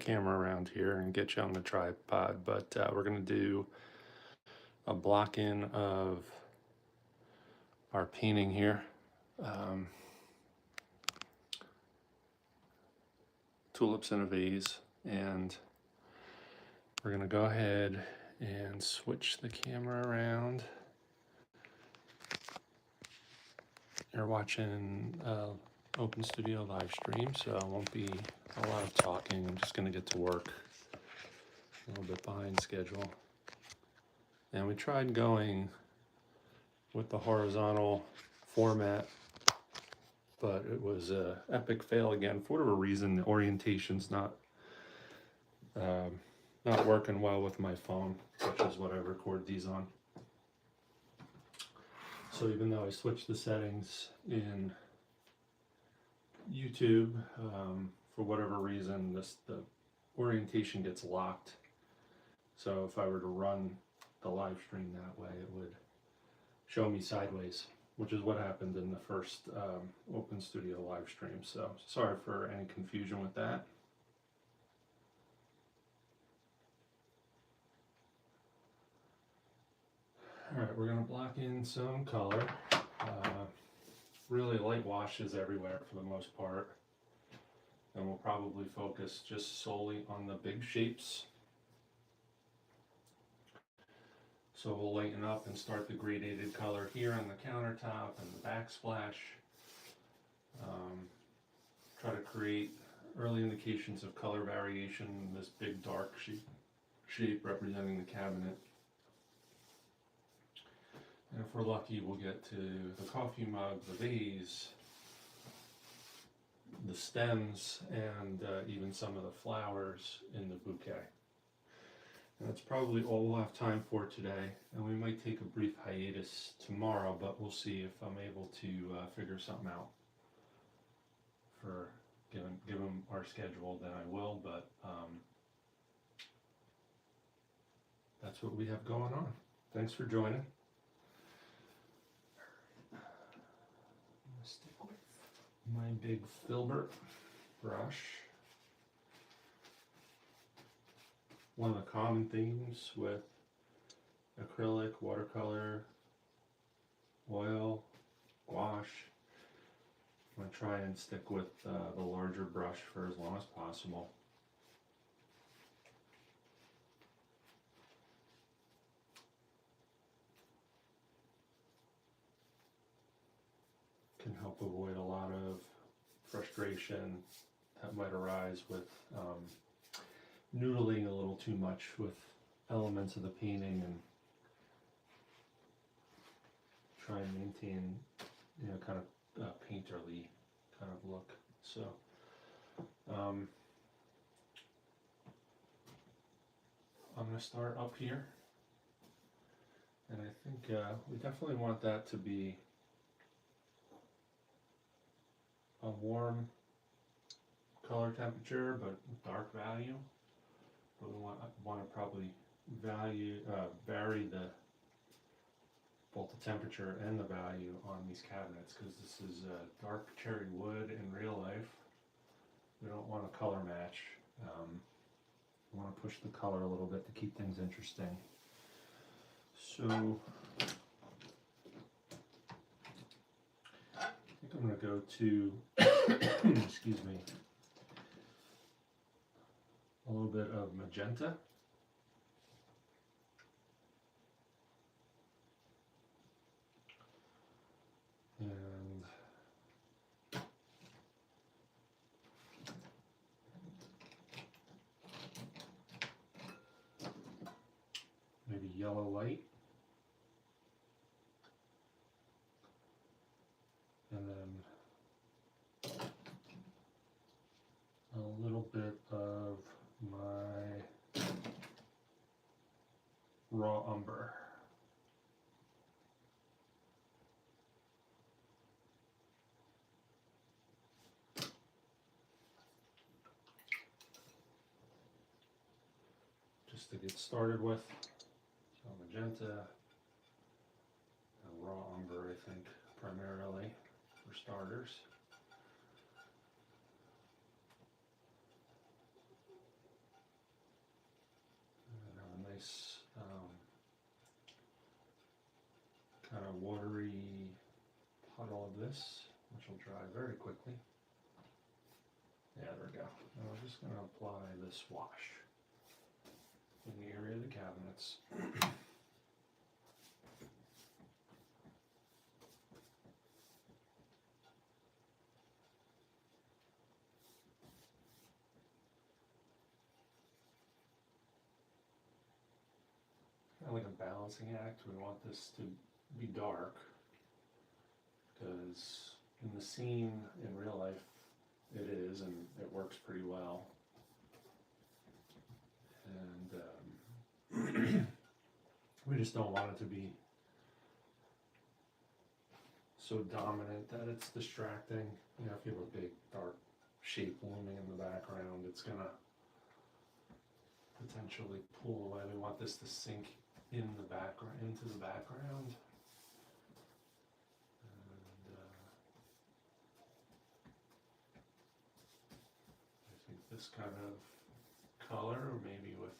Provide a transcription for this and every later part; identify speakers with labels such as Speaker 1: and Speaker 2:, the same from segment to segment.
Speaker 1: camera around here and get you on the tripod, but we're going to do a block-in of our painting here. Tulips in a vase, and we're going to go ahead and switch the camera around. You're watching Open Studio live stream, so it won't be a lot of talking. I'm just going to get to work, a little bit behind schedule. And we tried going with the horizontal format, but it was an epic fail again. For whatever reason, the orientation's not working well with my phone, which is what I record these on. So even though I switched the settings in YouTube, for whatever reason, the orientation gets locked. So if I were to run the live stream that way, it would show me sideways, which is what happened in the first Open Studio live stream. So sorry for any confusion with that. All right, we're going to block in some color. Really light washes everywhere for the most part. And we'll probably focus just solely on the big shapes. So we'll lighten up and start the gradated color here on the countertop and the backsplash. Try to create early indications of color variation in this big dark shape representing the cabinet. And if we're lucky, we'll get to the coffee mug, the vase, the stems, and even some of the flowers in the bouquet. And that's probably all we'll have time for today. And we might take a brief hiatus tomorrow, but we'll see if I'm able to figure something out. For given our schedule, then I will, but that's what we have going on. Thanks for joining. Stick with my big filbert brush. One of the common themes with acrylic, watercolor, oil, gouache, I'm going to try and stick with the larger brush for as long as possible. Can help avoid a lot of frustration that might arise with noodling a little too much with elements of the painting, and try and maintain, you know, kind of painterly kind of look. So I'm going to start up here, and I think we definitely want that to be a warm color temperature but dark value. But we want to probably vary both the temperature and the value on these cabinets, because this is dark cherry wood in real life. We don't want a color match. We want to push the color a little bit to keep things interesting. So I think I'm going to go to, excuse me, a little bit of magenta. And maybe yellow light. And then a little bit of my raw umber. Just to get started with. So magenta and raw umber, I think, primarily for starters. this, which will dry very quickly. Yeah, there we go. Now we're just going to apply this wash in the area of the cabinets. Kind of like a balancing act. We want this to be dark because in the scene in real life it is, and it works pretty well. And we just don't want it to be so dominant that it's distracting. You know, if you have a big dark shape looming in the background, it's gonna potentially pull away. We want this to sink in the background, into the background. And I think this kind of color, or maybe with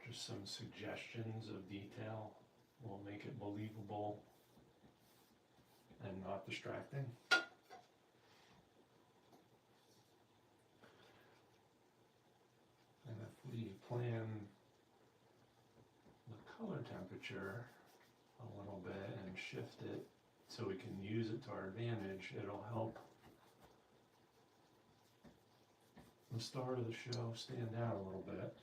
Speaker 1: just some suggestions of detail, will make it believable and not distracting. And if we plan the color temperature a little bit and shift it so we can use it to our advantage, it'll help the start of the show stand out a little bit.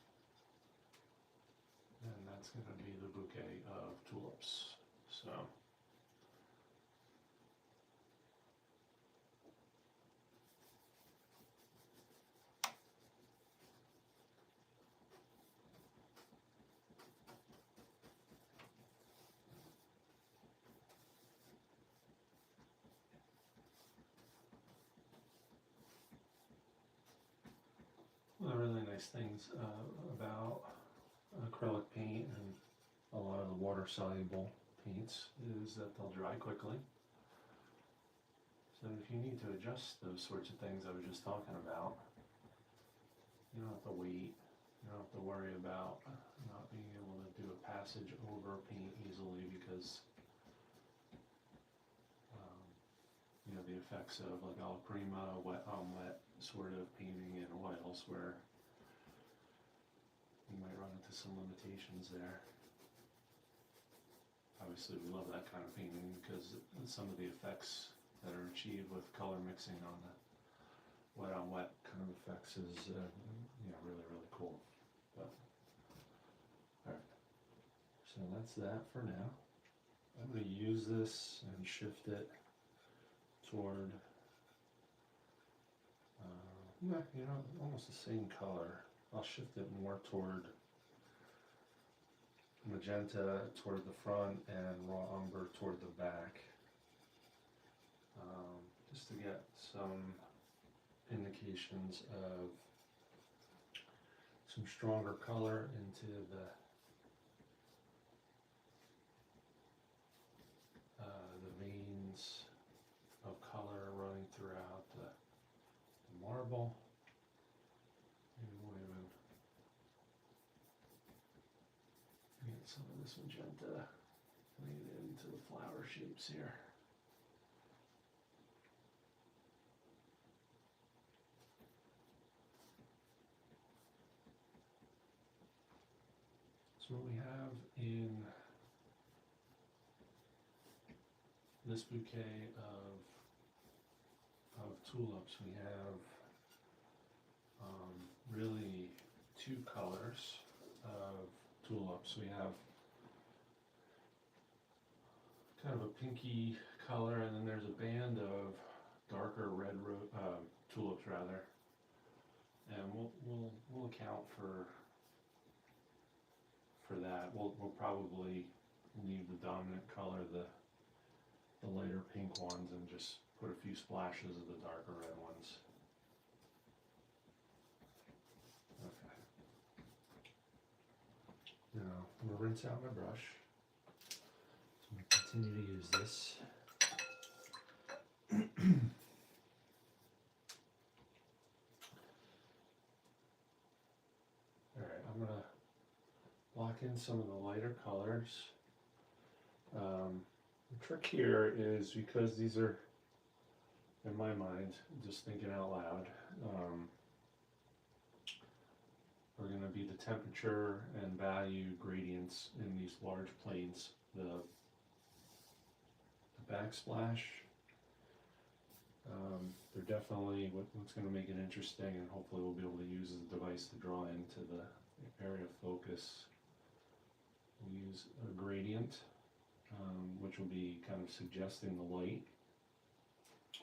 Speaker 1: And that's going to be the bouquet of tulips. So one of the really nice things about acrylic paint and a lot of the water soluble paints is that they'll dry quickly. So if you need to adjust those sorts of things I was just talking about, you don't have to wait. You don't have to worry about not being able to do a passage over paint easily because you know, the effects of like alla prima, wet on wet sort of painting in oils, where you might run into some limitations there. Obviously we love that kind of painting because some of the effects that are achieved with color mixing on the wet on wet kind of effects is you know, really, really cool. But alright, so that's that for now. I'm going to use this and shift it toward you know, almost the same color. I'll shift it more toward magenta toward the front and raw umber toward the back, just to get some indications of some stronger color into the veins of color running throughout the marble. Maybe we'll even get some of this magenta laid into the flower shapes here. So what we have in this bouquet of tulips, we have really two colors of tulips. We have kind of a pinky color, and then there's a band of darker red tulips rather. And we'll account for that. We'll probably leave the dominant color, the lighter pink ones, and just put a few splashes of the darker red ones. Okay. Now I'm going to rinse out my brush. So I'm going to continue to use this. Alright, I'm going to lock in some of the lighter colors. The trick here is because these are, in my mind, just thinking out loud, are going to be the temperature and value gradients in these large planes. The backsplash, they're definitely what's going to make it interesting, and hopefully we'll be able to use as a device to draw into the area of focus. We'll use a gradient, which will be kind of suggesting the light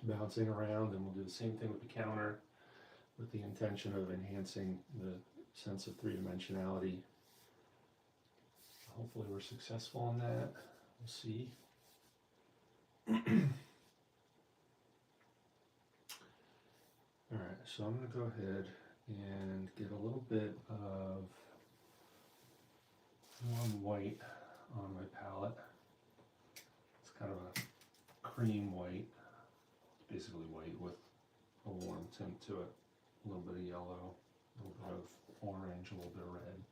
Speaker 1: bouncing around, and we'll do the same thing with the counter with the intention of enhancing the sense of three-dimensionality. Hopefully we're successful on that. We'll see. Alright, so I'm going to go ahead and get a little bit of warm white on my palette. It's kind of a cream white. It's basically white with a warm tint to it. A little bit of yellow, a little bit of orange, a little bit of red.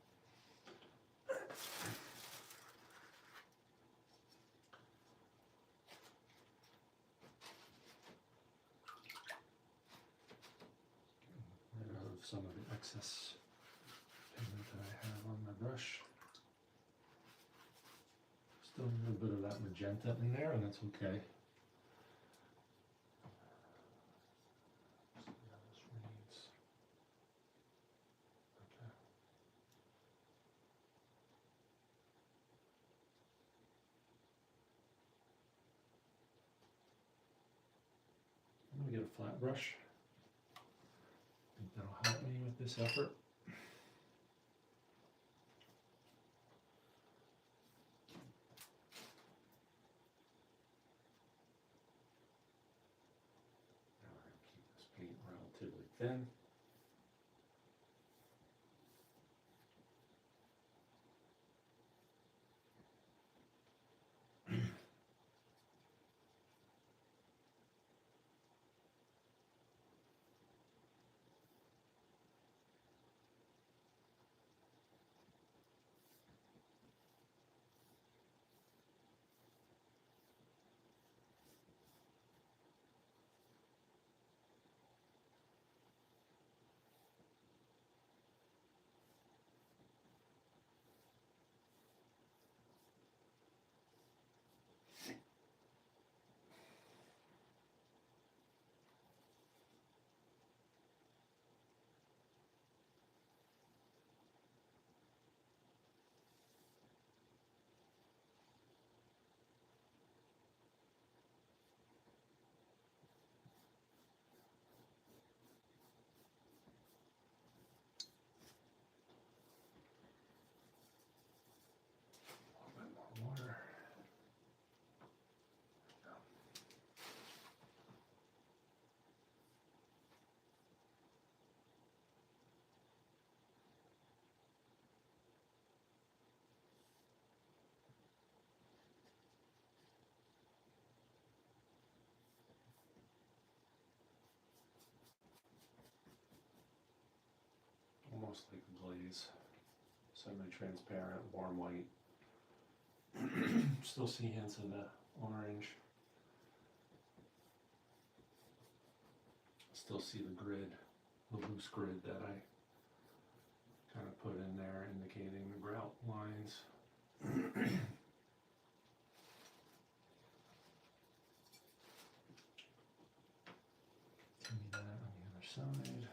Speaker 1: Rid of some of the excess pigment that I have on my brush. Still a little bit of that magenta in there, and that's okay. I'm going to get a flat brush. I think that'll help me with this effort. Now we're going to keep this paint relatively thin. Water. Almost like a glaze, semi-transparent, warm white. Still see hints of the orange. Still see the grid, the loose grid that I kind of put in there, indicating the grout lines. Give me that on the other side.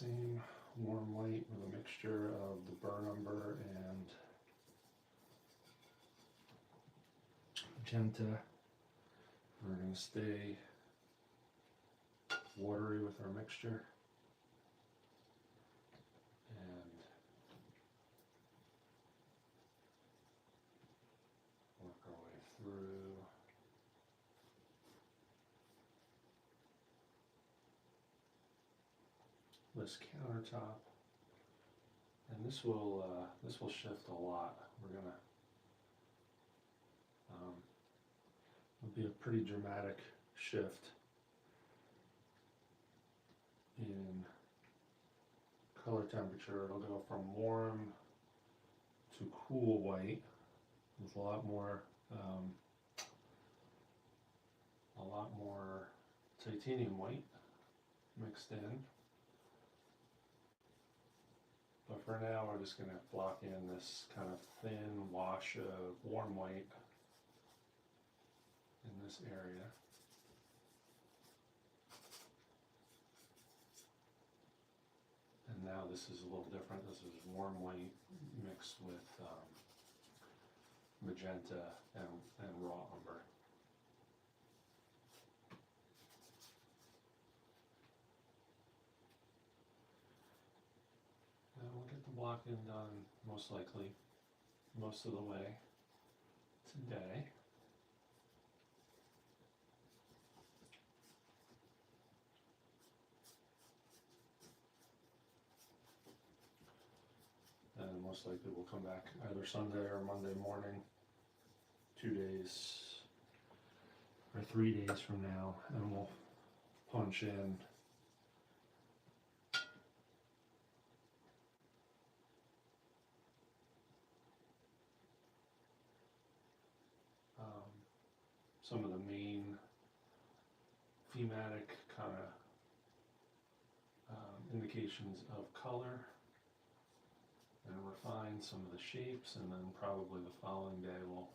Speaker 1: same warm white with a mixture of the burnt umber and magenta. We're going to stay watery with our mixture and work our way through. This countertop, and this will shift a lot. We're gonna it'll be a pretty dramatic shift in color temperature. It'll go from warm to cool white with a lot more titanium white mixed in. But for now, we're just going to block in this kind of thin wash of warm white in this area. And now this is a little different. This is warm white mixed with magenta and raw umber. And we'll get the blocking done most likely most of the way today. And most likely we'll come back either Sunday or Monday morning, 2 days or 3 days from now, and we'll punch in some of the main thematic kind of indications of color and refine some of the shapes, and then probably the following day we'll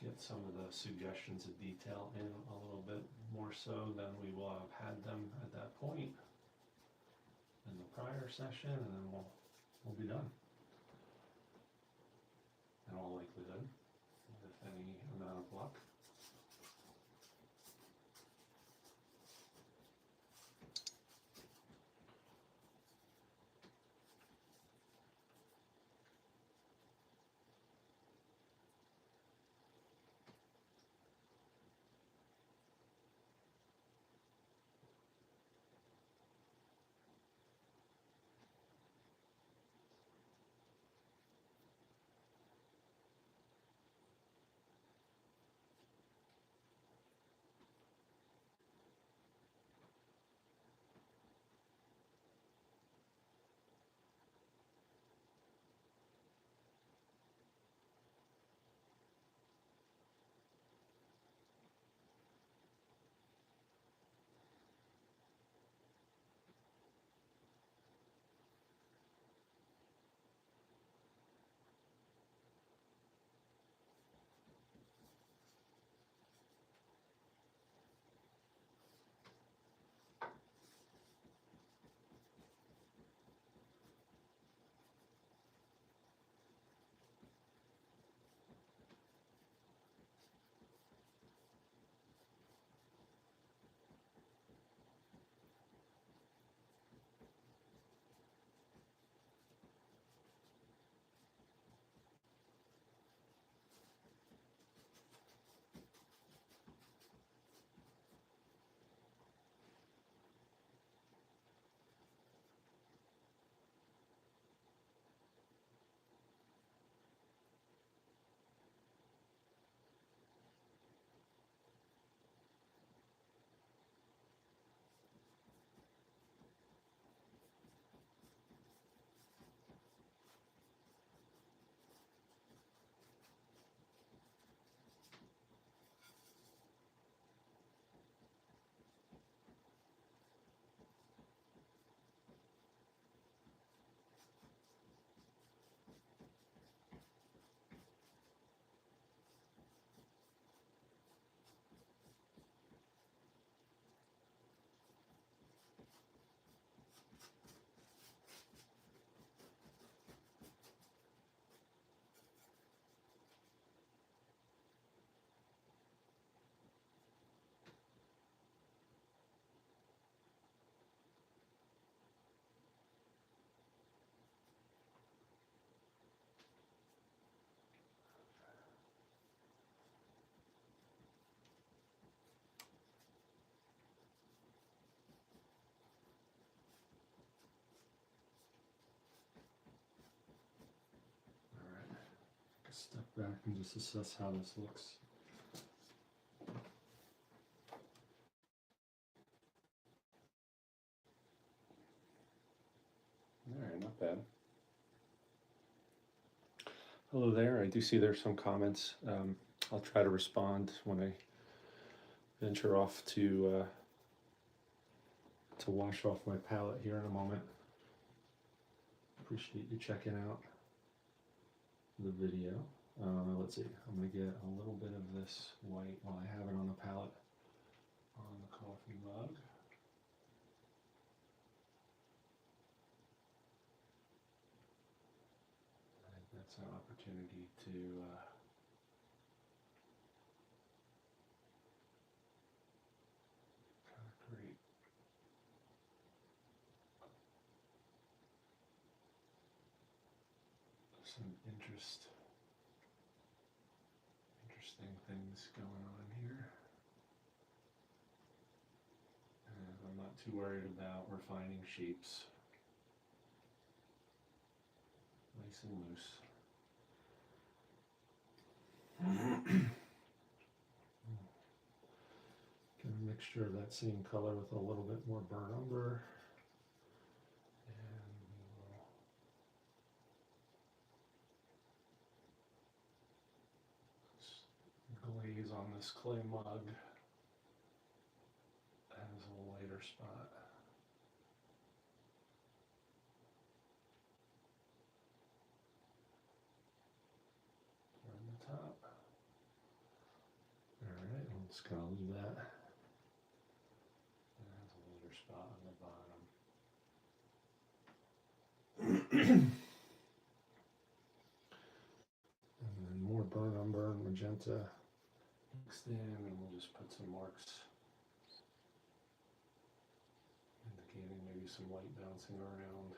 Speaker 1: get some of the suggestions of detail in a little bit more so than we will have had them at that point in the prior session, and then we'll be done in all likelihood, with any amount of luck. step back and just assess how this looks. All right, not bad. Hello there. I do see there's some comments. I'll try to respond when I venture off to wash off my palette here in a moment. Appreciate you checking out the video. Let's see, I'm going to get a little bit of this white while I have it on the palette on the coffee mug. I think that's an opportunity to kind of create some interesting things going on here. And I'm not too worried about refining shapes. Nice and loose. Get a mixture of that same color with a little bit more burnt umber. And we will glaze on this clay mug as a lighter spot. On the top. Alright, I'm just going to leave that. And there's a lighter spot on the bottom. And then more burnt umber and magenta mixed in, and we'll just put some marks indicating maybe some light bouncing around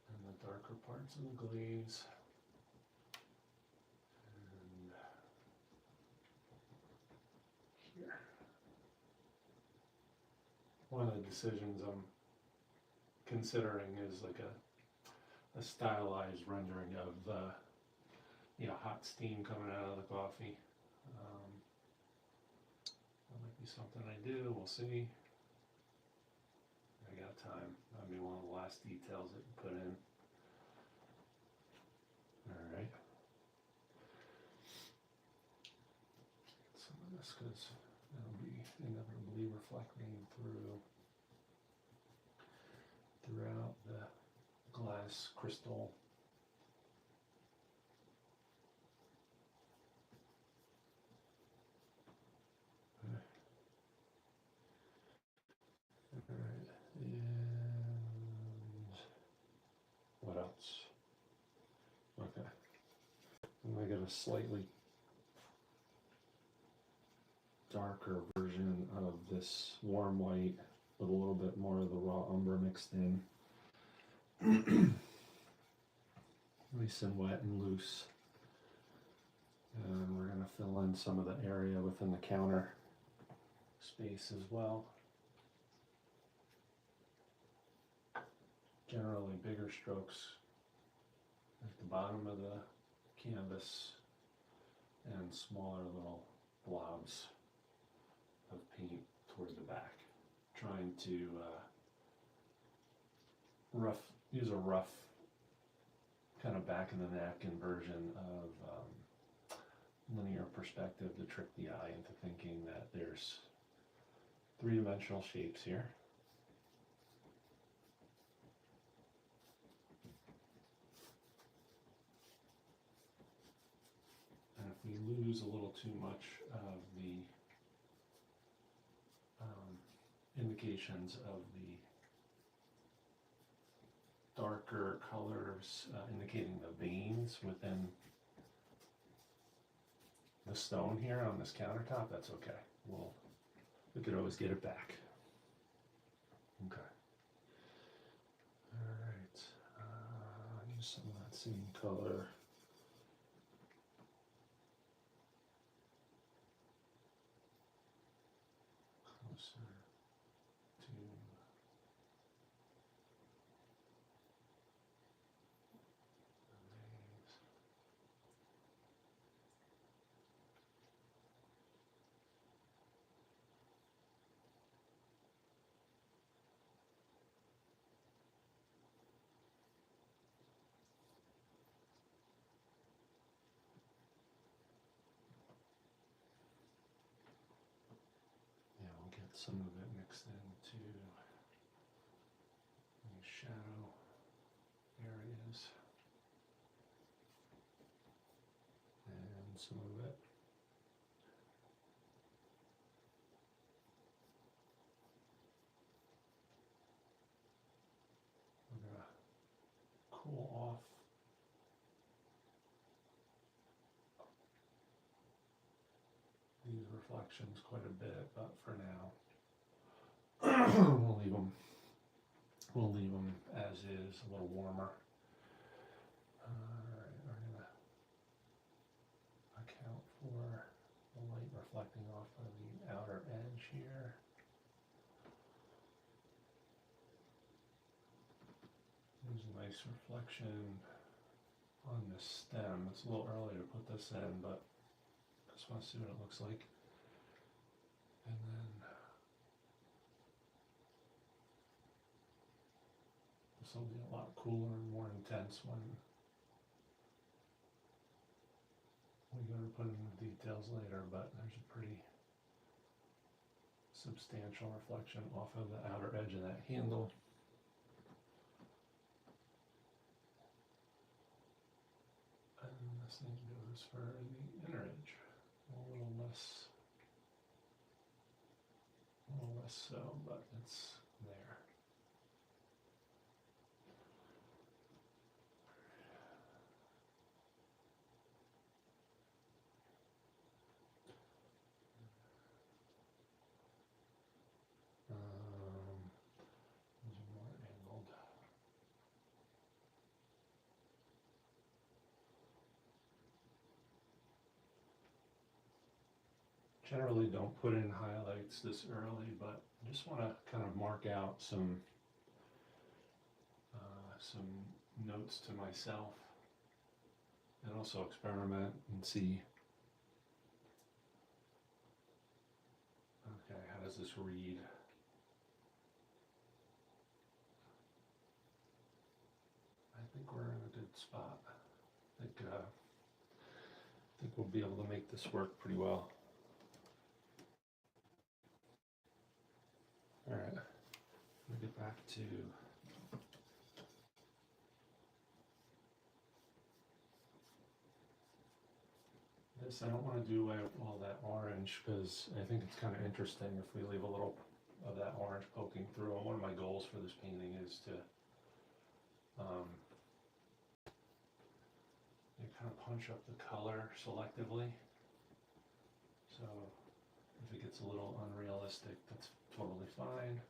Speaker 1: in the darker parts of the glaze. And here. One of the decisions I'm considering is like a stylized rendering of hot steam coming out of the coffee. That might be something I do. We'll see. I got time. That'll be one of the last details that you put in. All right. Some of this because that'll be inevitably reflecting throughout the glass crystal. Alright, and what else? Okay. I'm going to get a slightly darker version of this warm white with a little bit more of the raw umber mixed in. Nice and wet and loose. And we're going to fill in some of the area within the counter space as well. Generally bigger strokes at the bottom of the canvas and smaller little blobs of paint toward the back. Trying to use a rough kind of back of the neck inversion of linear perspective to trick the eye into thinking that there's three-dimensional shapes here. And if we lose a little too much of the indications of the darker colors indicating the veins within the stone here on this countertop, that's okay. We could always get it back. Okay. All right. Use some of that same color. Closer to the leaves. some of it mixed into the shadow areas, and some of it we're going to cool off these reflections quite a bit, but for now we'll leave them as is, a little warmer. Alright, we're going to account for the light reflecting off of the outer edge here. There's a nice reflection on the stem. It's a little early to put this in, but I just want to see what it looks like. And then this will be a lot cooler and more intense when we go to put in the details later, but there's a pretty substantial reflection off of the outer edge of that handle. And the same goes for the inner edge. A little less so, but it's there. These are more angled. Generally don't put in highlights this early, but I just want to kind of mark out some notes to myself and also experiment and see, okay, how does this read? I think we're in a good spot. I think we'll be able to make this work pretty well. All right, let me get back to this. I don't want to do away with all that orange because I think it's kind of interesting if we leave a little of that orange poking through. And one of my goals for this painting is to kind of punch up the color selectively. So if it gets a little unrealistic, that's totally fine.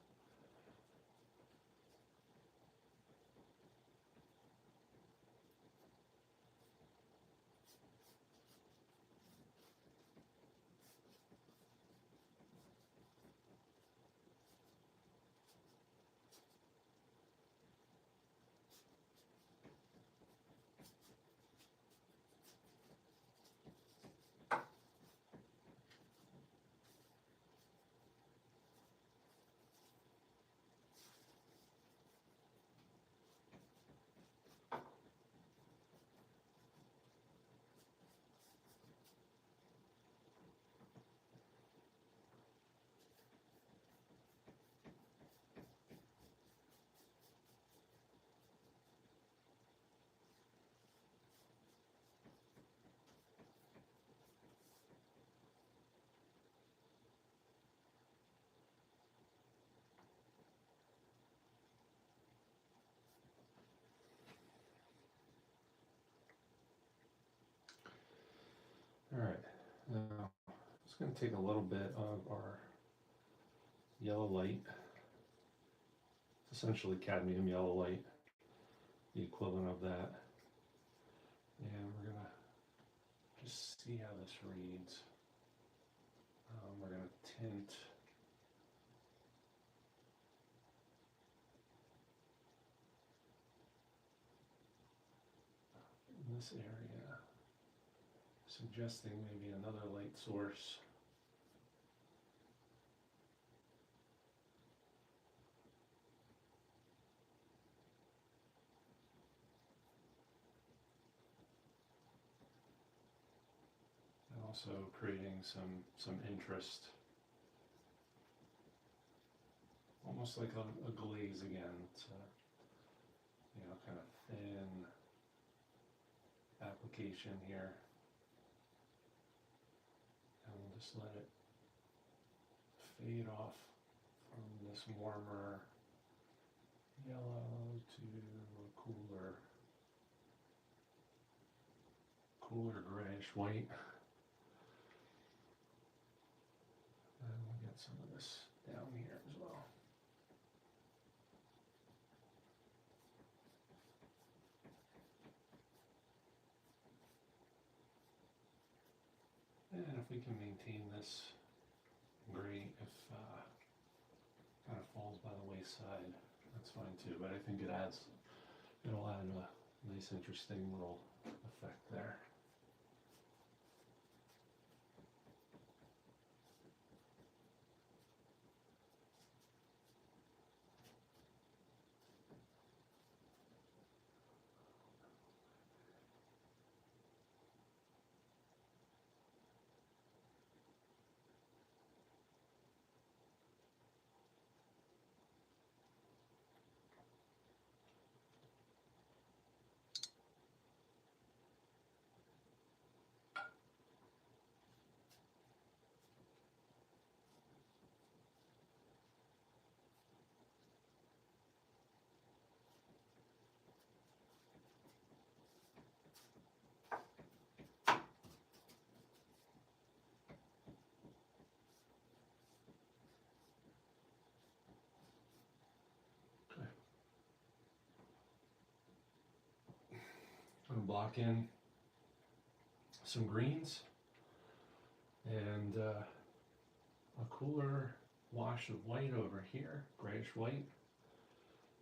Speaker 1: All right, now it's going to take a little bit of our yellow light, it's essentially cadmium yellow light, the equivalent of that, and we're going to just see how this reads. We're going to tint in this area, suggesting maybe another light source. And also creating some interest almost like a glaze again. It's kind of thin application here. And we'll just let it fade off from this warmer yellow to a cooler grayish white. And we'll get some of this down here as well. And if we can maintain this, great. If kind of falls by the wayside, that's fine too. But I think it'll add a nice, interesting little effect there. I'm going to block in some greens and a cooler wash of white over here, grayish white,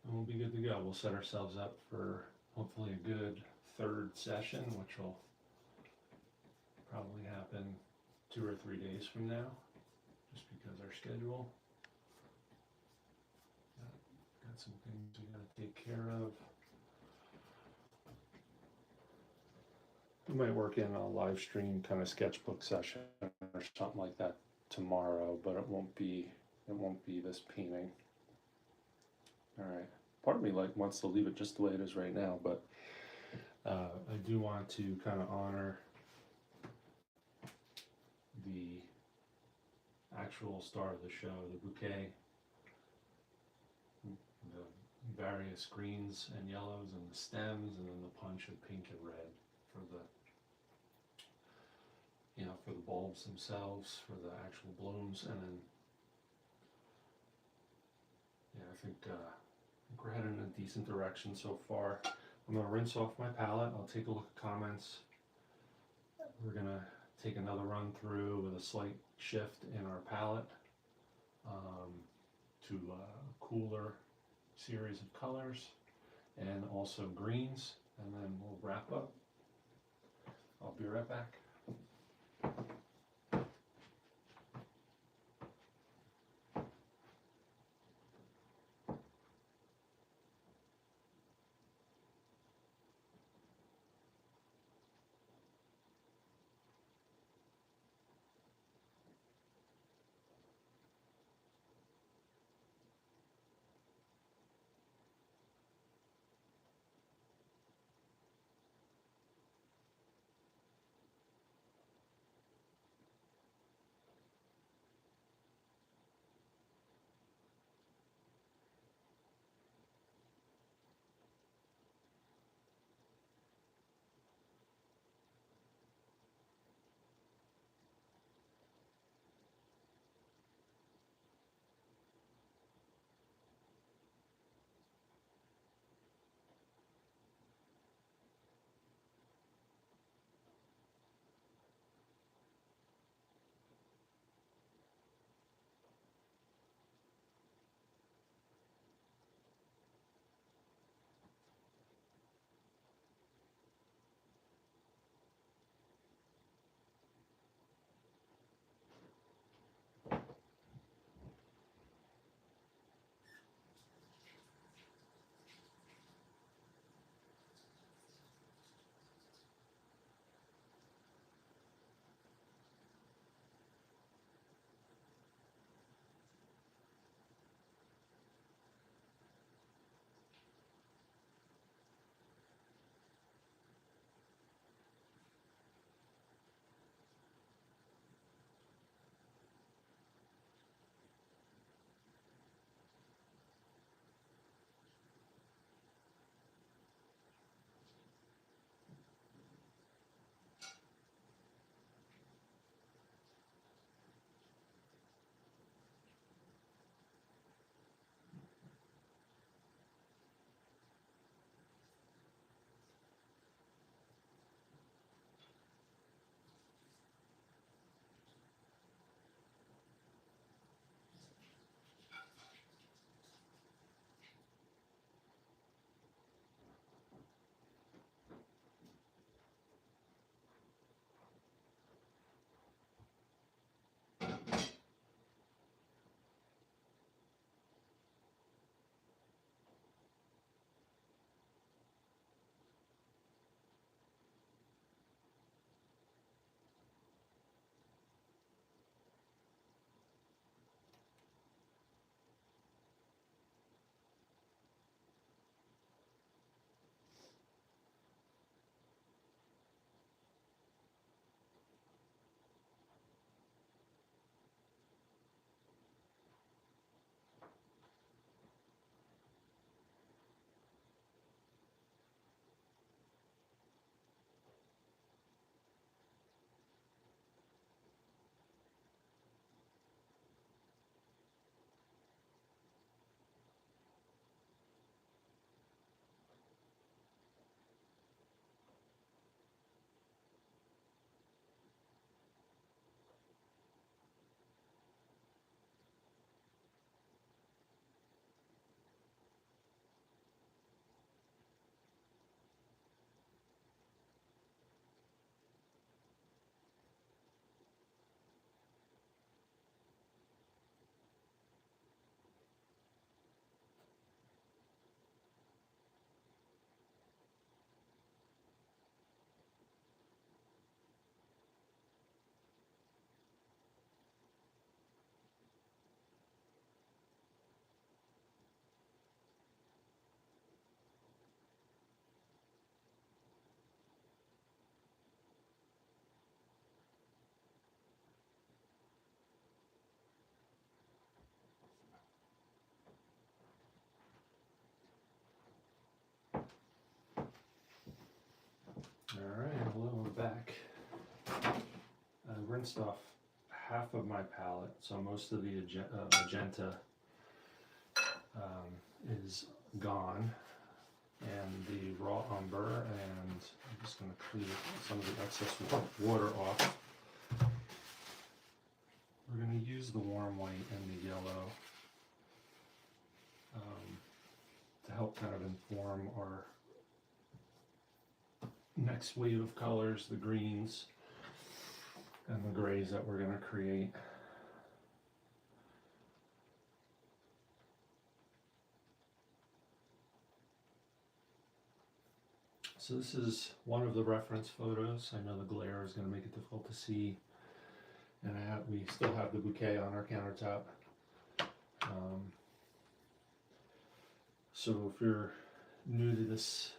Speaker 1: and we'll be good to go. We'll set ourselves up for hopefully a good third session, which will probably happen 2 or 3 days from now, just because our schedule. Got some things we got to take care of. We might work in a live stream kind of sketchbook session or something like that tomorrow, but it won't be this painting. All right. Part of me wants to leave it just the way it is right now, but I do want to kind of honor the actual star of the show, the bouquet, the various greens and yellows and the stems, and then the punch of pink and red for the for the bulbs themselves, for the actual blooms. And then I think we're heading in a decent direction so far. I'm going to rinse off my palette. I'll take a look at comments. We're going to take another run through with a slight shift in our palette to a cooler series of colors and also greens, and then we'll wrap up. I'll be right back. rinsed off half of my palette, so most of the magenta is gone, and the raw umber, and I'm just going to clean some of the excess water off. We're going to use the warm white and the yellow to help kind of inform our next wave of colors, the greens and the grays that we're going to create. So this is one of the reference photos. I know the glare is going to make it difficult to see, and we still have the bouquet on our countertop. So if you're new to this,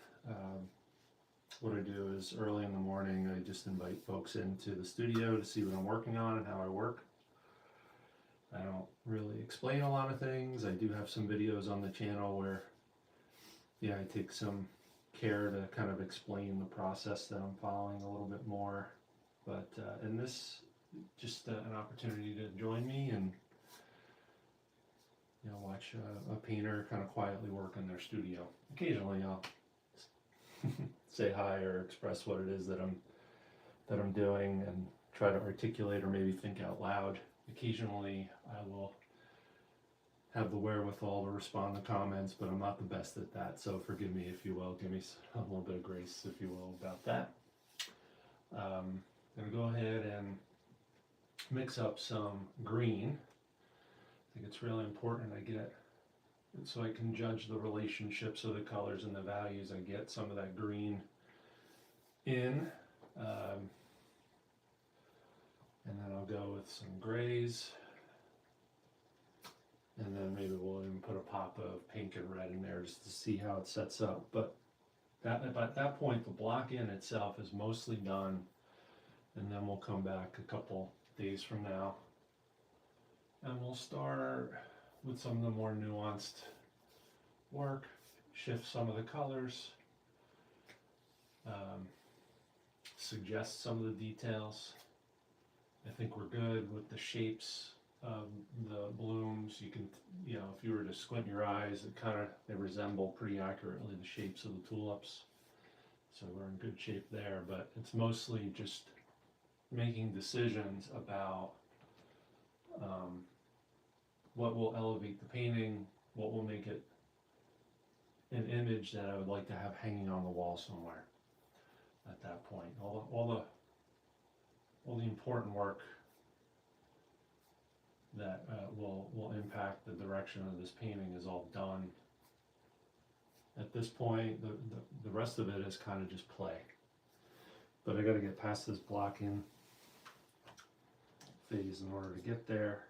Speaker 1: what I do is early in the morning I just invite folks into the studio to see what I'm working on and how I work. I don't really explain a lot of things. I do have some videos on the channel where, yeah, I take some care to kind of explain the process that I'm following a little bit more. But in this, just an opportunity to join me and watch a painter kind of quietly work in their studio. Occasionally I'll say hi or express what it is that I'm doing and try to articulate or maybe think out loud. Occasionally I will have the wherewithal to respond to comments, but I'm not the best at that, so forgive me if you will. Give me a little bit of grace, if you will, about that. I'm going to go ahead and mix up some green. I think it's really important I get, so I can judge the relationships of the colors and the values. I get some of that green in, and then I'll go with some grays, and then maybe we'll even put a pop of pink and red in there just to see how it sets up. But at that point, the block in itself is mostly done, and then we'll come back a couple days from now and we'll start with some of the more nuanced work, shift some of the colors, suggest some of the details. I think we're good with the shapes of the blooms. You can, if you were to squint your eyes, they resemble pretty accurately the shapes of the tulips. So we're in good shape there, but it's mostly just making decisions about what will elevate the painting, what will make it an image that I would like to have hanging on the wall somewhere at that point. All the important work that will impact the direction of this painting is all done. At this point, the rest of it is kind of just play. But I got to get past this blocking phase in order to get there.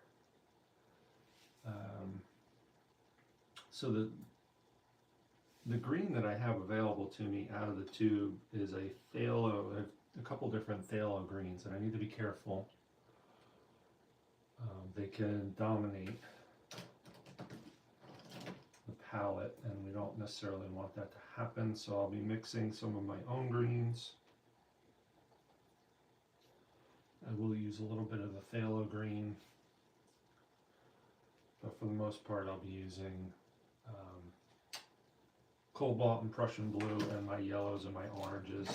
Speaker 1: So the green that I have available to me out of the tube is a phthalo, a couple different phthalo greens, and I need to be careful. They can dominate the palette, and we don't necessarily want that to happen, so I'll be mixing some of my own greens. I will use a little bit of the phthalo green, but for the most part I'll be using cobalt and Prussian blue and my yellows and my oranges.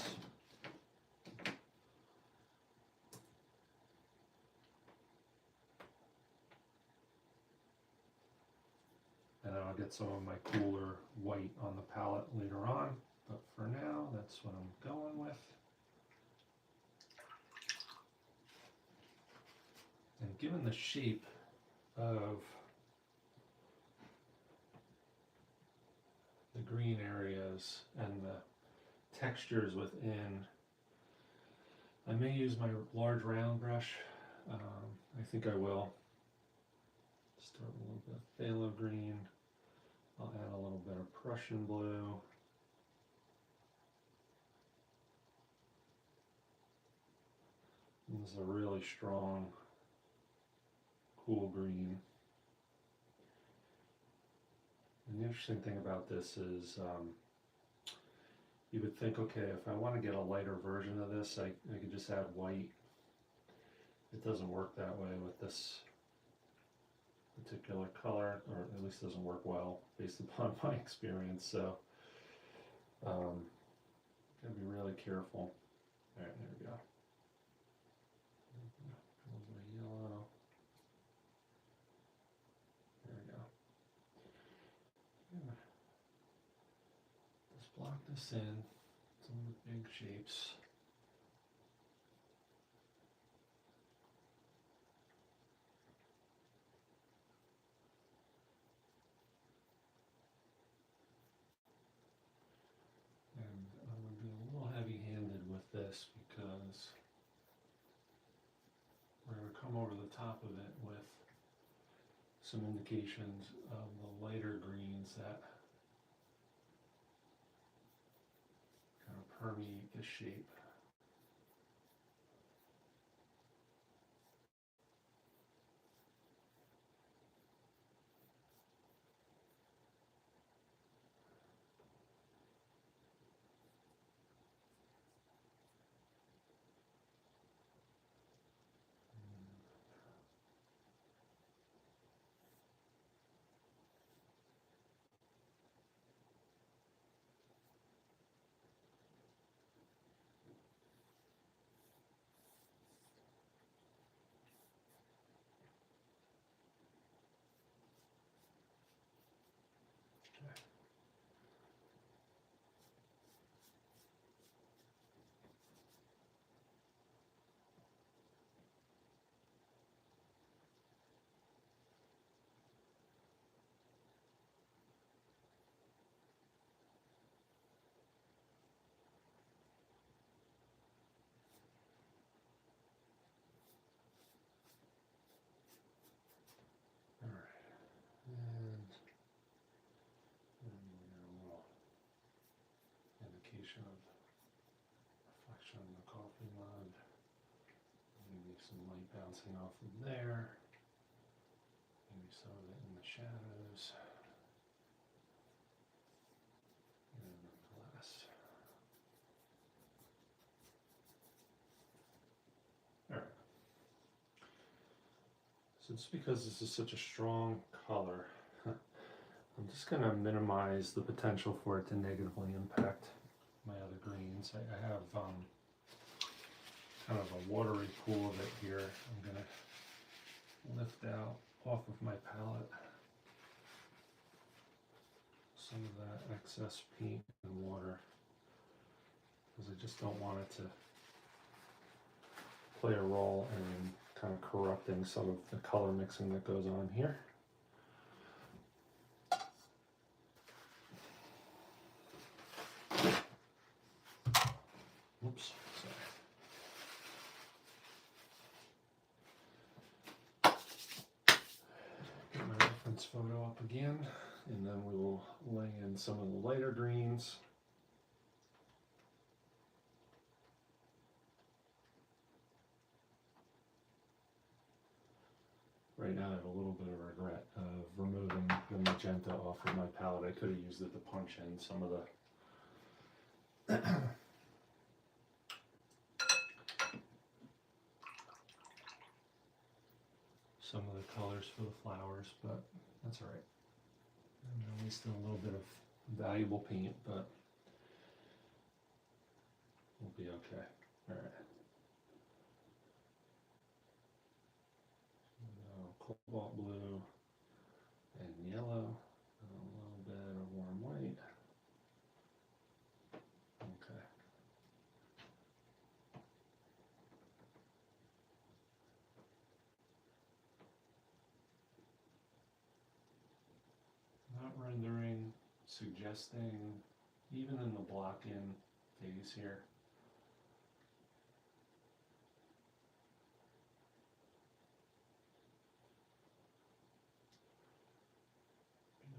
Speaker 1: And then I'll get some of my cooler white on the palette later on, but for now that's what I'm going with. And given the shape of the green areas and the textures within, I may use my large round brush. I think I will. Start with a little bit of phthalo green. I'll add a little bit of Prussian blue. This is a really strong, cool green. And the interesting thing about this is you would think, okay, if I want to get a lighter version of this, I could just add white it doesn't work that way with this particular color, or at least doesn't work well based upon my experience. So gotta be really careful. All right, there we go. Goes my yellow. There we go. Yeah. Let's block this in. Some of the big shapes. And I'm going to be a little heavy-handed with this because we're going to come over the top of it with some indications of the lighter greens that kind of permeate the shape. All right, and a little indication of reflection on the coffee mug. Maybe some light bouncing off from there. Maybe some of it in the shadows. And the glass. Alright. So just because this is such a strong color, I'm just going to minimize the potential for it to negatively impact my other greens. I have kind of a watery pool of it here. I'm going to lift out off of my palette some of that excess paint and water because I just don't want it to play a role in kind of corrupting some of the color mixing that goes on here. Oops, sorry. Get my reference photo up again, and then we will lay in some of the lighter greens. Right now I have a little bit of regret of removing the magenta off of my palette. I could have used it to punch in some of the some of the colors for the flowers, but that's all right. I'm wasting a little bit of valuable paint, but we'll be okay. All right. Now, cobalt blue and yellow, and a little bit of warm white. Okay. Not rendering, suggesting, even in the block-in phase here.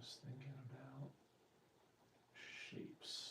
Speaker 1: Just thinking about shapes.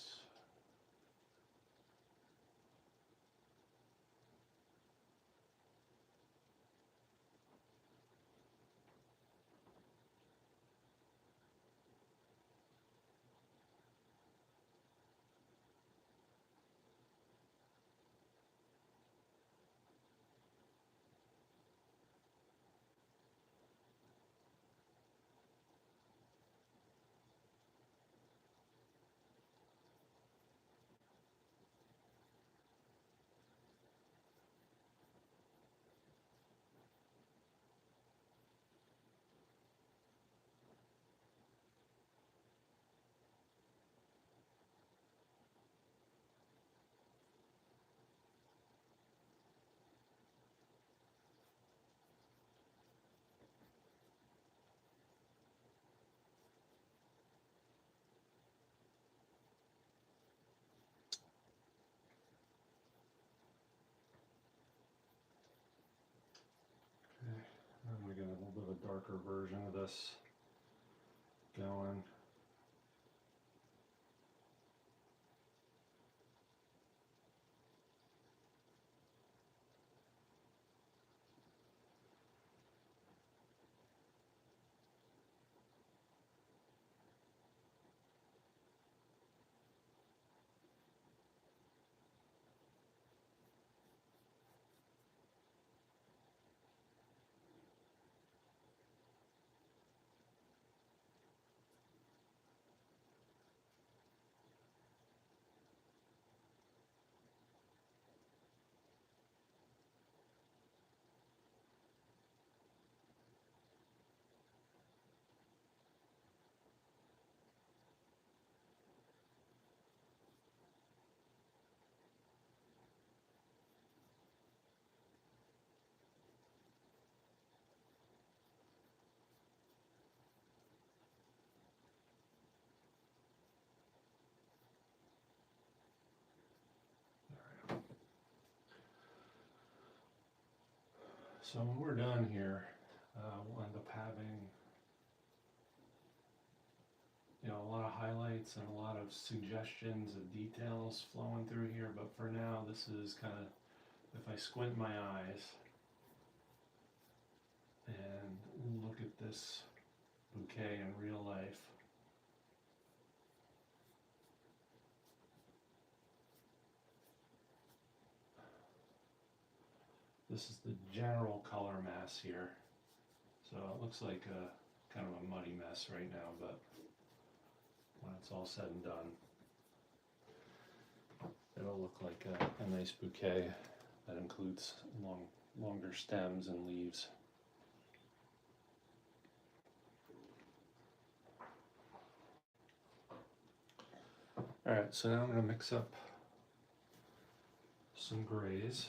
Speaker 1: darker version of this going. So when we're done here, we'll end up having, a lot of highlights and a lot of suggestions of details flowing through here. But for now, this is kind of, if I squint my eyes and look at this bouquet in real life, this is the general color mass here. So it looks like a kind of a muddy mess right now, but when it's all said and done, it'll look like a nice bouquet that includes longer stems and leaves. All right, so now I'm going to mix up some grays.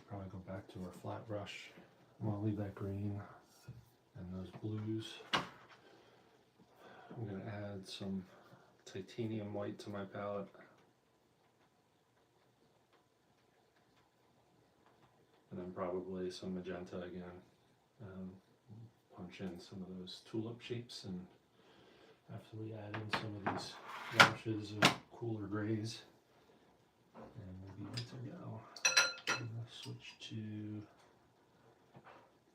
Speaker 1: Probably go back to our flat brush. I'm going to leave that green and those blues. I'm going to add some titanium white to my palette. And then probably some magenta again. Punch in some of those tulip shapes, and after we add in some of these washes of cooler grays, and we'll be good to go. I'm going to switch to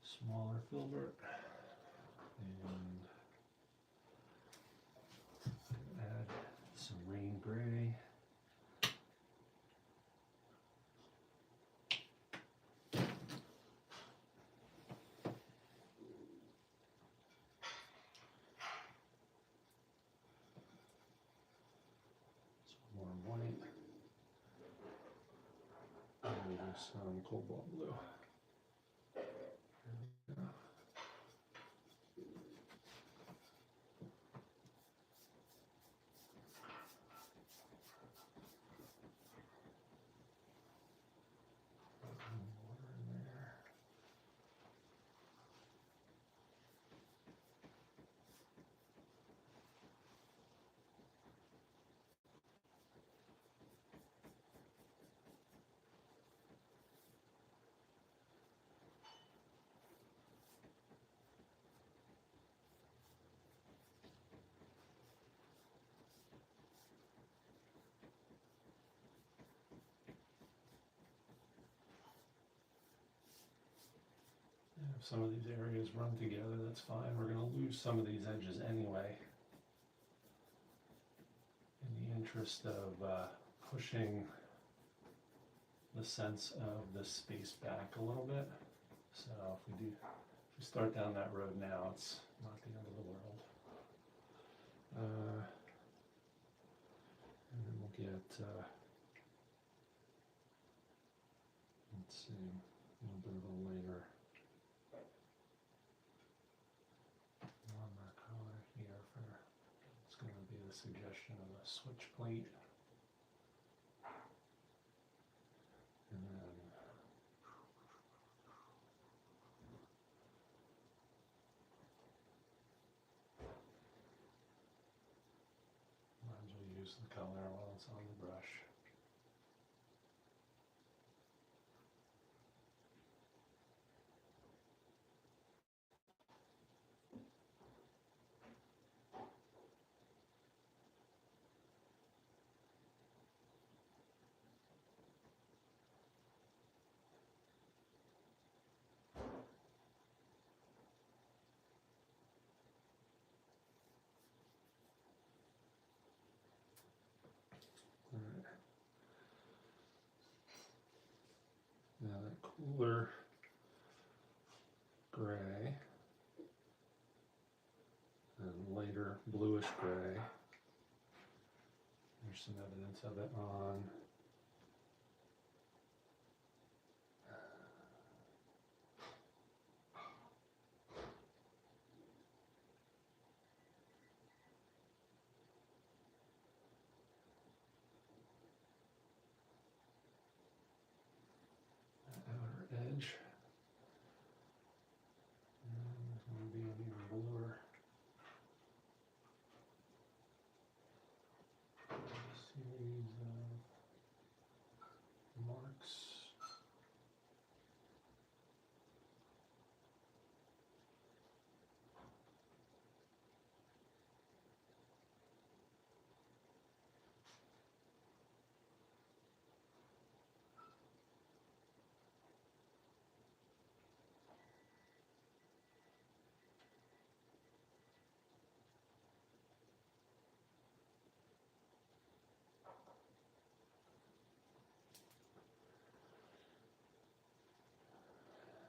Speaker 1: smaller filbert and add some rain gray. Some warm white. And some cobalt blue. If some of these areas run together, that's fine. We're going to lose some of these edges anyway, in the interest of pushing the sense of the space back a little bit. So if we start down that road now, it's not the end of the world. And then we'll get, let's see, a little bit of a layer warmer color here for, it's going to be the suggestion of a switch plate. And then might as well use the color while it's on the brush. There's some evidence of it on the outer edge. And there's going to be an even more series of marks.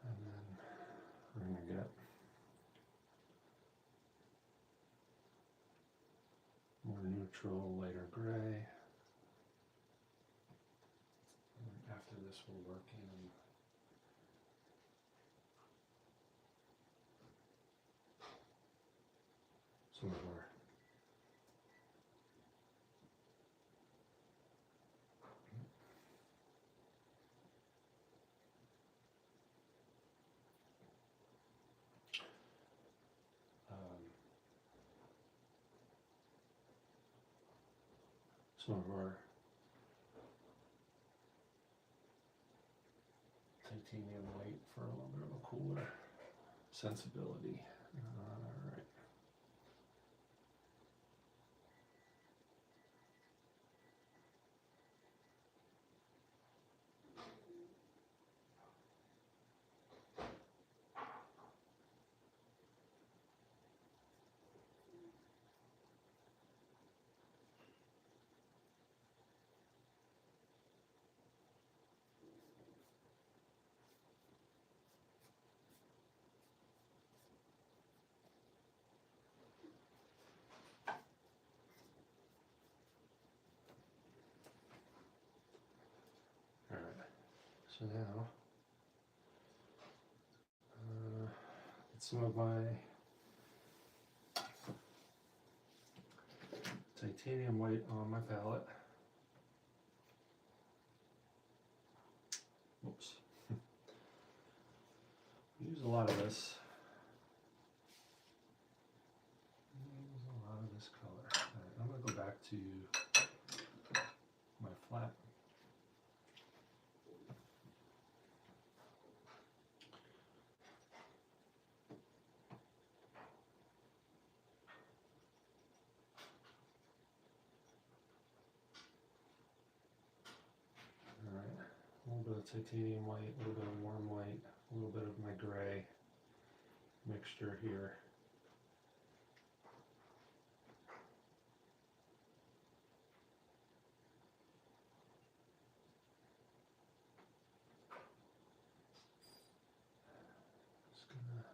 Speaker 1: And then we're going to get more neutral, lighter gray. And after this, we'll work in some of our titanium white for a little bit of a cooler sensibility. All right. All right. So now, get some of my titanium white on my palette. Whoops. Use a lot of this. Use a lot of this color. All right, I'm going to go back to my flat. All right, a little bit of titanium white, a little bit of warm white, a little bit of my gray mixture here. Just gonna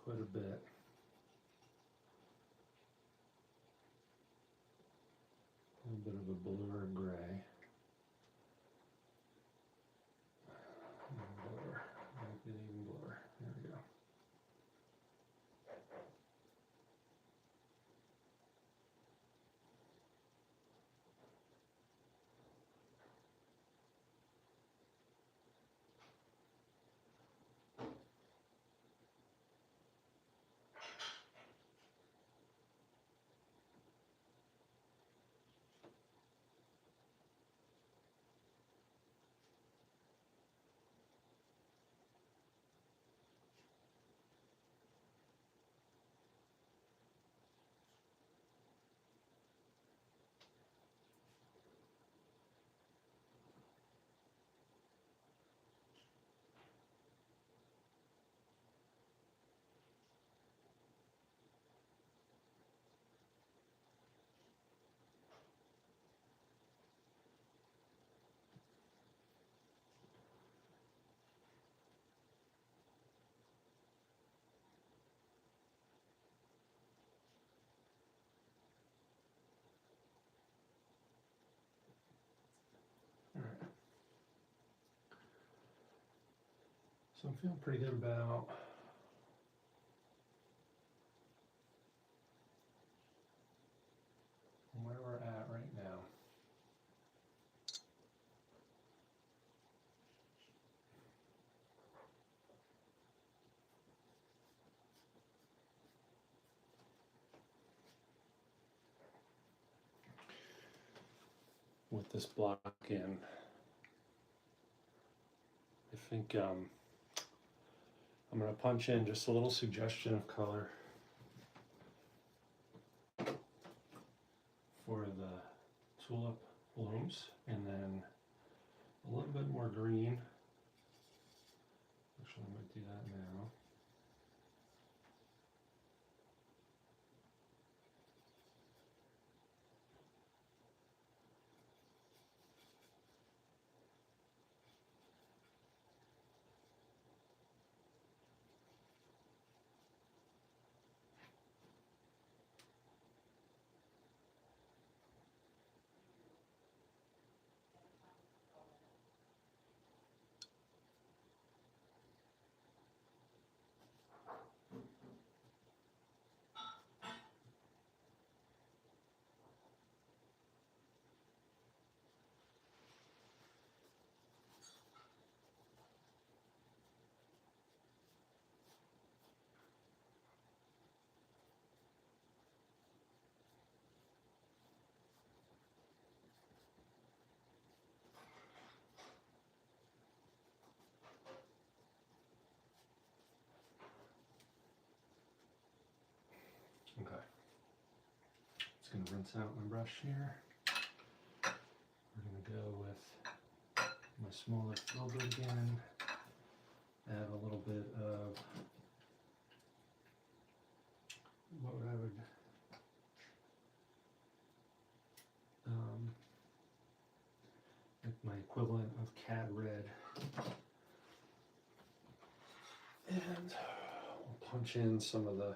Speaker 1: quite a bit. A little bit of a blue or gray. Blur. Make it even blur. There we go. All right. So I'm feeling pretty good about where we're at right now. With this block in, I think I'm going to punch in just a little suggestion of color for the tulip blooms, and then a little bit more green. Actually, I might do that now. Okay. Just going to rinse out my brush here. We're going to go with my smaller filbert again. Add a little bit of what I would like my equivalent of cad red. And we'll punch in some of the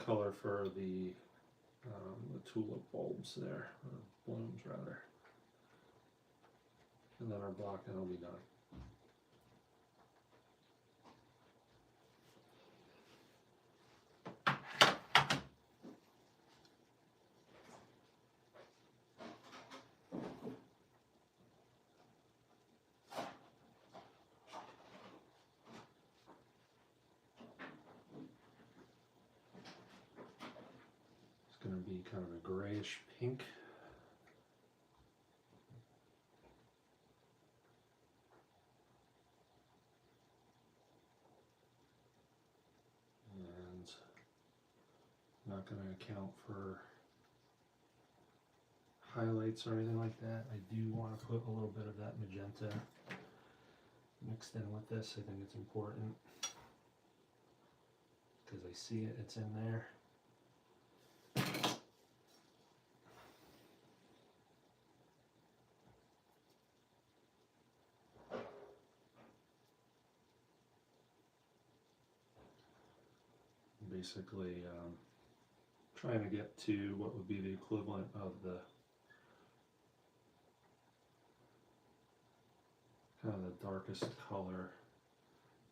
Speaker 1: color for the tulip bulbs there, or blooms rather. And then our block and it'll be done. It's going to be kind of a grayish pink. And not going to account for highlights or anything like that. I do want to put a little bit of that magenta mixed in with this. I think it's important because I see it, it's in there. basically trying to get to what would be the equivalent of the kind of the darkest color,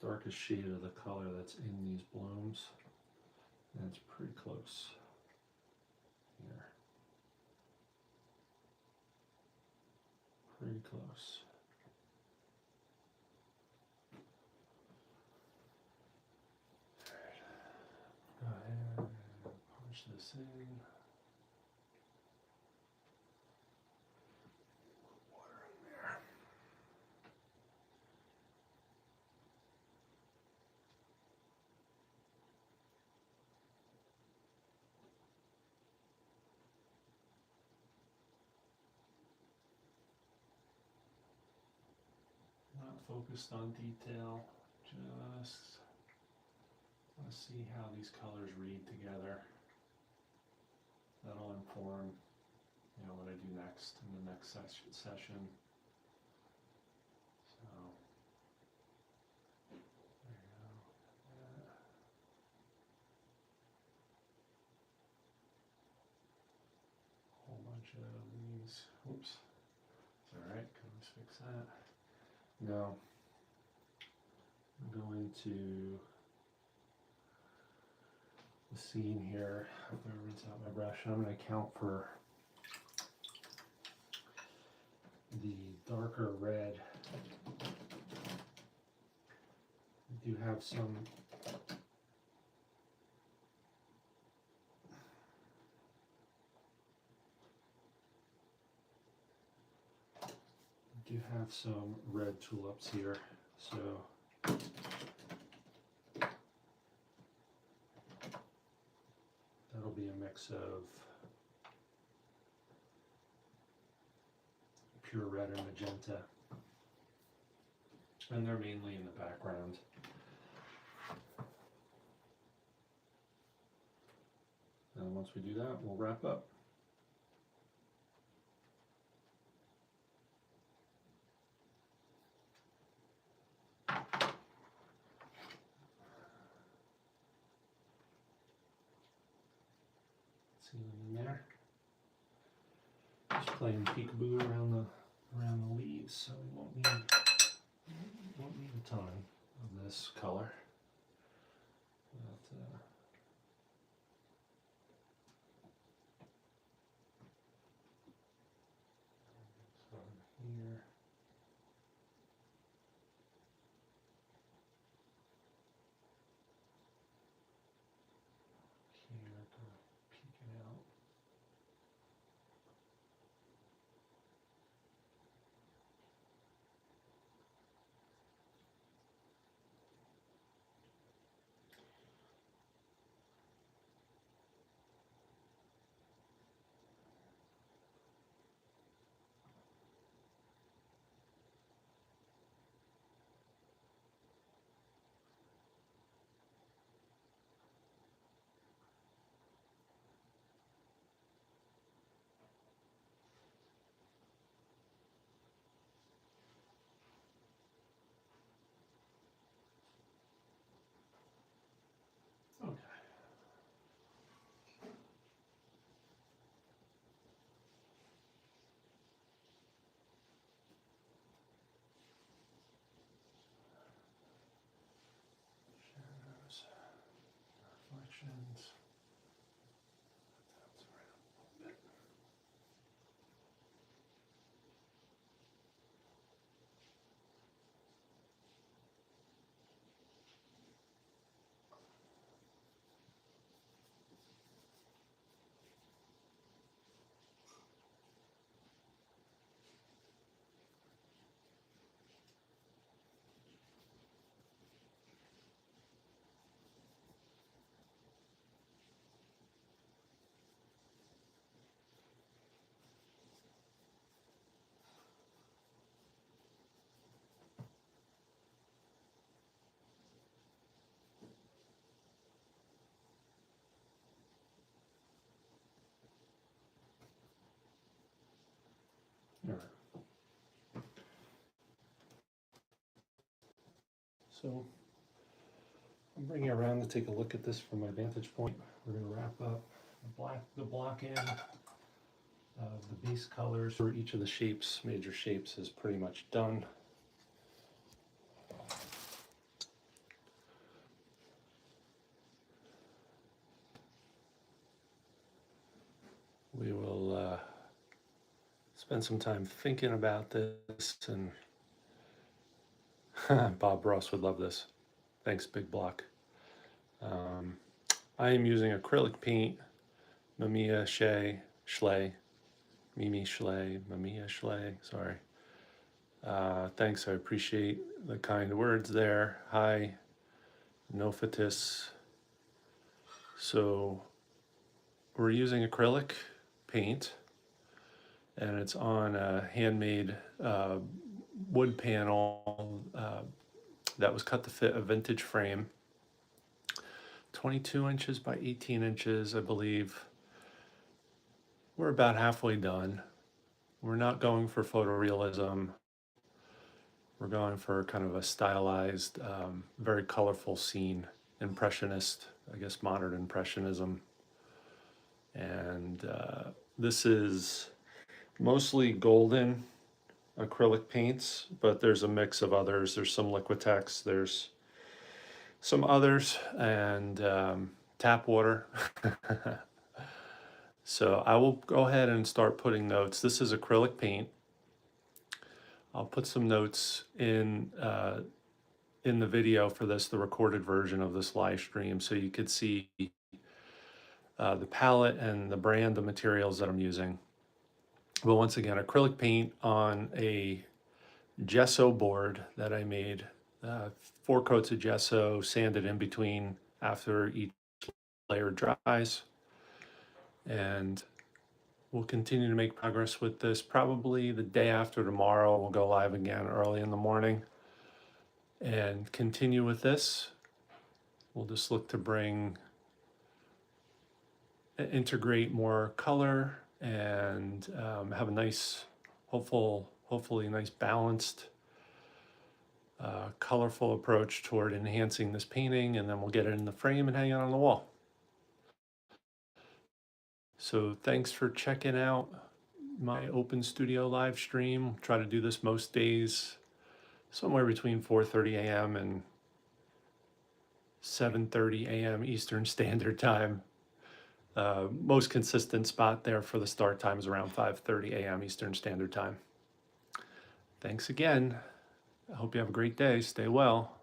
Speaker 1: darkest shade of the color that's in these blooms. And it's pretty close here. Pretty close. Go ahead and punch this in. Water in there. Not focused on detail, just want to see how these colors read together. That'll inform, you know, what I do next in the next session. So there you go. Whole bunch of these. Oops. It's all right. Can we fix that? Now I'm going to the scene here. I'm going to rinse out my brush. I'm going to count for the darker red. We do have some red tulips here, so that'll be a mix of pure red and magenta, and they're mainly in the background. And once we do that, we'll wrap up. See them in there. Just playing peekaboo around the leaves, so we won't need a ton of this color. But, here. Here, kind of peeking out. Okay. Shadows, reflections. That's right a little bit. All right. So I'm bring you around to take a look at this from my vantage point. We're going to wrap up the block in. The base colors for each of the shapes, major shapes, is pretty much done. We will spend some time thinking about this, and Bob Ross would love this. Thanks, Big Block. I am using acrylic paint, Mamiya Schley, sorry. Thanks, I appreciate the kind words there. Hi, Nophatis. So we're using acrylic paint, and it's on a handmade wood panel that was cut to fit a vintage frame. 22 inches by 18 inches, I believe. We're about halfway done. We're not going for photorealism. We're going for kind of a stylized, very colorful scene, impressionist, I guess modern impressionism. And this is mostly golden acrylic paints, but there's a mix of others. There's some Liquitex, there's some others, and tap water. So I will go ahead and start putting notes. This is acrylic paint. I'll put some notes in the video for this, the recorded version of this live stream, so you could see the palette and the brand of materials that I'm using. But once again, acrylic paint on a gesso board that I made, 4 coats of gesso, sanded in between after each layer dries. And we'll continue to make progress with this. Probably the day after tomorrow, we'll go live again early in the morning and continue with this. We'll just look to integrate more color and have a nice, hopefully nice balanced, colorful approach toward enhancing this painting, and then we'll get it in the frame and hang it on the wall. So thanks for checking out my Open Studio live stream. Try to do this most days, somewhere between 4:30 a.m. and 7:30 a.m. Eastern Standard Time. Most consistent spot there for the start time is around 5:30 a.m. Eastern Standard Time. Thanks again. I hope you have a great day. Stay well.